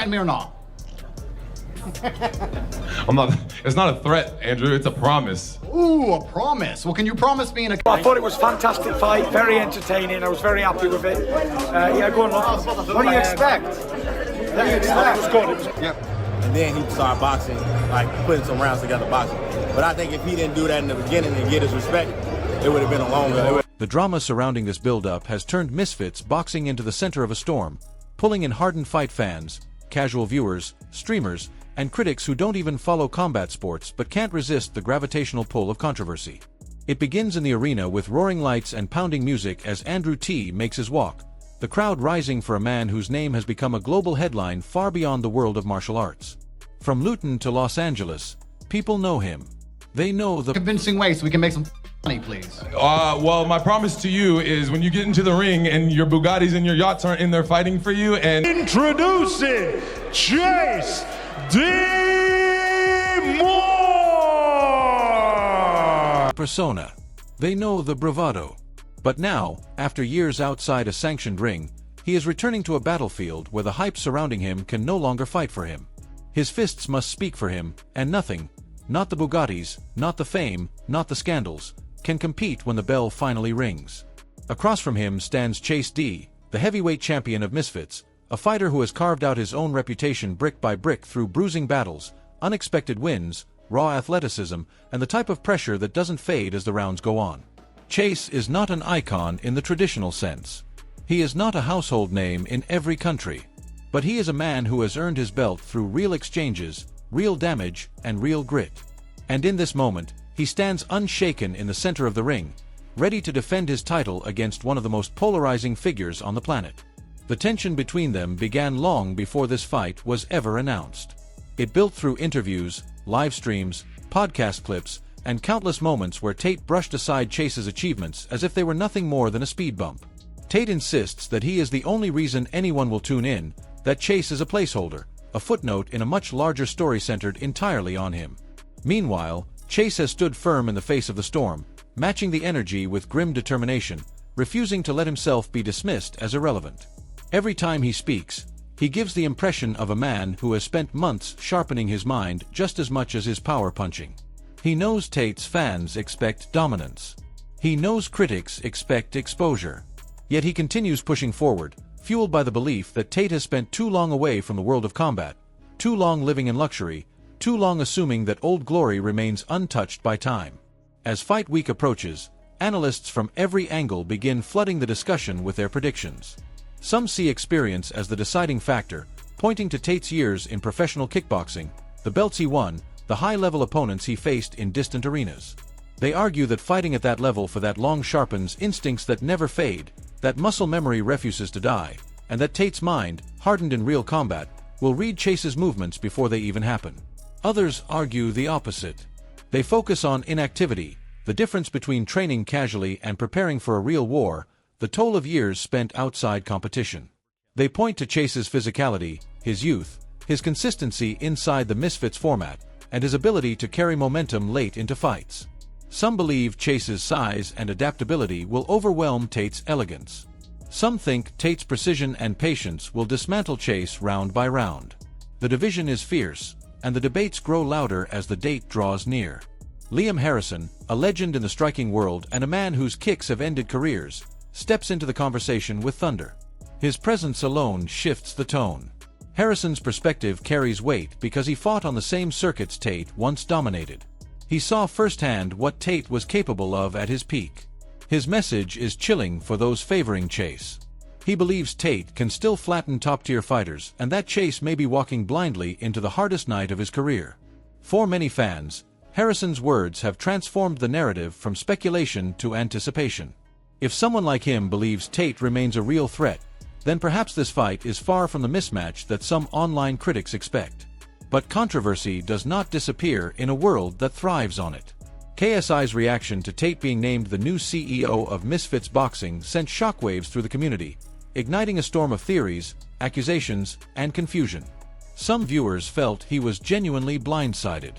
threaten me or not? I'm not. It's not a threat, Andrew. It's a promise. Ooh, a promise. Well, can you promise me in a... I thought it was a fantastic fight, very entertaining. I was very happy with it. Yeah, go on, look. What do you expect? What do you expect? It was good. It was... Yep. And then he started boxing, like putting some rounds together boxing. But I think if he didn't do that in the beginning and get his respect, it would have been a longer. The drama surrounding this build-up has turned Misfits Boxing into the center of a storm, pulling in hardened fight fans, casual viewers, streamers, and critics who don't even follow combat sports but can't resist the gravitational pull of controversy. It begins in the arena with roaring lights and pounding music as Andrew T makes his walk, the crowd rising for a man whose name has become a global headline far beyond the world of martial arts. From Luton to Los Angeles, people know him. They know the convincing way so we can make some money, please. Well, my promise to you is when you get into the ring and your Bugattis and your yachts aren't in there fighting for you and... Introducing Chase Demoor! persona. They know the bravado. But now, after years outside a sanctioned ring, he is returning to a battlefield where the hype surrounding him can no longer fight for him. His fists must speak for him, and nothing, not the Bugattis, not the fame, not the scandals, can compete when the bell finally rings. Across from him stands Chase D, the heavyweight champion of Misfits, a fighter who has carved out his own reputation brick by brick through bruising battles, unexpected wins, raw athleticism, and the type of pressure that doesn't fade as the rounds go on. Chase is not an icon in the traditional sense. He is not a household name in every country. But he is a man who has earned his belt through real exchanges, real damage, and real grit. And in this moment, he stands unshaken in the center of the ring, ready to defend his title against one of the most polarizing figures on the planet. The tension between them began long before this fight was ever announced. It built through interviews, live streams, podcast clips, and countless moments where Tate brushed aside Chase's achievements as if they were nothing more than a speed bump. Tate insists that he is the only reason anyone will tune in, that Chase is a placeholder, a footnote in a much larger story centered entirely on him. Meanwhile, Chase has stood firm in the face of the storm, matching the energy with grim determination, refusing to let himself be dismissed as irrelevant. Every time he speaks, he gives the impression of a man who has spent months sharpening his mind just as much as his power punching. He knows Tate's fans expect dominance. He knows critics expect exposure. Yet he continues pushing forward, fueled by the belief that Tate has spent too long away from the world of combat, too long living in luxury, too long assuming that old glory remains untouched by time. As fight week approaches, analysts from every angle begin flooding the discussion with their predictions. Some see experience as the deciding factor, pointing to Tate's years in professional kickboxing, the belts he won, the high-level opponents he faced in distant arenas. They argue that fighting at that level for that long sharpens instincts that never fade, that muscle memory refuses to die, and that Tate's mind, hardened in real combat, will read Chase's movements before they even happen. Others argue the opposite. They focus on inactivity, the difference between training casually and preparing for a real war, the toll of years spent outside competition. They point to Chase's physicality, his youth, his consistency inside the Misfits format, and his ability to carry momentum late into fights. Some believe Chase's size and adaptability will overwhelm Tate's elegance. Some think Tate's precision and patience will dismantle Chase round by round. The division is fierce, and the debates grow louder as the date draws near. Liam Harrison, a legend in the striking world and a man whose kicks have ended careers, steps into the conversation with thunder. His presence alone shifts the tone. Harrison's perspective carries weight because he fought on the same circuits Tate once dominated. He saw firsthand what Tate was capable of at his peak. His message is chilling for those favoring Chase. He believes Tate can still flatten top-tier fighters and that Chase may be walking blindly into the hardest night of his career. For many fans, Harrison's words have transformed the narrative from speculation to anticipation. If someone like him believes Tate remains a real threat, then perhaps this fight is far from the mismatch that some online critics expect. But controversy does not disappear in a world that thrives on it. KSI's reaction to Tate being named the new CEO of Misfits Boxing sent shockwaves through the community, igniting a storm of theories, accusations, and confusion. Some viewers felt he was genuinely blindsided.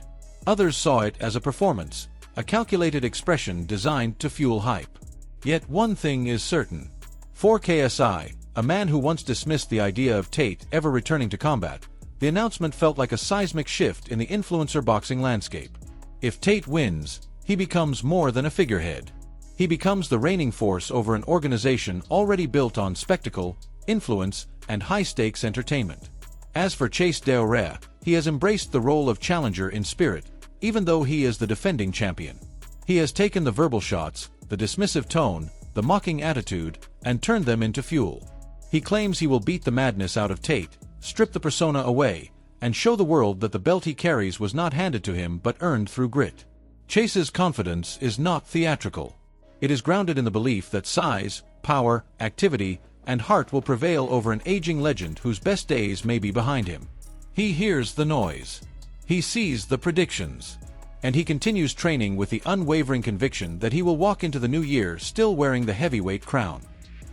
Others saw it as a performance, a calculated expression designed to fuel hype. Yet one thing is certain. For KSI, a man who once dismissed the idea of Tate ever returning to combat, The announcement felt like a seismic shift in the influencer boxing landscape. If Tate wins, he becomes more than a figurehead. He becomes the reigning force over an organization already built on spectacle, influence, and high-stakes entertainment. As for Chase Demoor, he has embraced the role of challenger in spirit, even though he is the defending champion. He has taken the verbal shots, the dismissive tone, the mocking attitude, and turned them into fuel. He claims he will beat the madness out of Tate, strip the persona away, and show the world that the belt he carries was not handed to him but earned through grit. Chase's confidence is not theatrical. It is grounded in the belief that size, power, activity, and heart will prevail over an aging legend whose best days may be behind him. He hears the noise. He sees the predictions. And he continues training with the unwavering conviction that he will walk into the new year still wearing the heavyweight crown.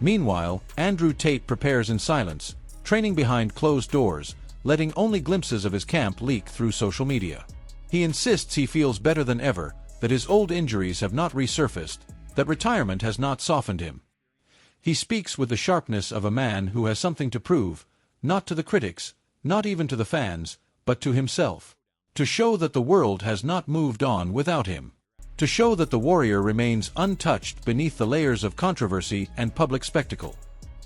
Meanwhile, Andrew Tate prepares in silence, training behind closed doors, letting only glimpses of his camp leak through social media. He insists he feels better than ever, that his old injuries have not resurfaced, that retirement has not softened him. He speaks with the sharpness of a man who has something to prove, not to the critics, not even to the fans, but to himself. To show that the world has not moved on without him. To show that the warrior remains untouched beneath the layers of controversy and public spectacle.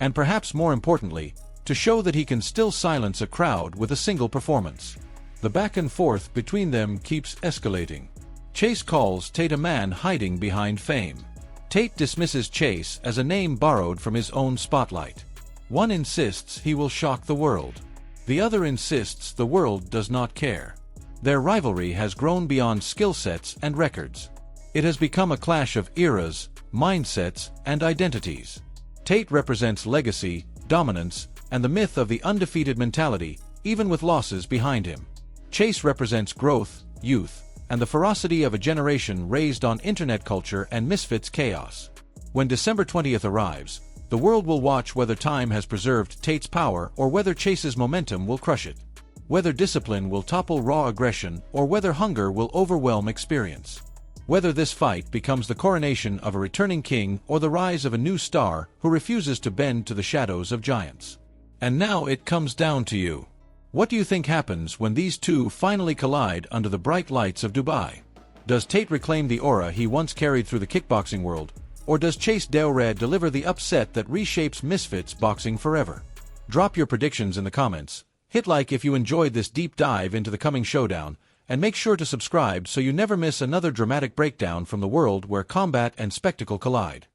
And perhaps more importantly, to show that he can still silence a crowd with a single performance. The back and forth between them keeps escalating. Chase calls Tate a man hiding behind fame. Tate dismisses Chase as a name borrowed from his own spotlight. One insists he will shock the world. The other insists the world does not care. Their rivalry has grown beyond skill sets and records. It has become a clash of eras, mindsets, and identities. Tate represents legacy, dominance, and the myth of the undefeated mentality, even with losses behind him. Chase represents growth, youth, and the ferocity of a generation raised on internet culture and Misfits chaos. When December 20th arrives, the world will watch whether time has preserved Tate's power or whether Chase's momentum will crush it. Whether discipline will topple raw aggression or whether hunger will overwhelm experience. Whether this fight becomes the coronation of a returning king or the rise of a new star who refuses to bend to the shadows of giants. And now it comes down to you. What do you think happens when these two finally collide under the bright lights of Dubai? Does Tate reclaim the aura he once carried through the kickboxing world, or does Chase Demoor deliver the upset that reshapes Misfits Boxing forever? Drop your predictions in the comments, hit like if you enjoyed this deep dive into the coming showdown, and make sure to subscribe so you never miss another dramatic breakdown from the world where combat and spectacle collide.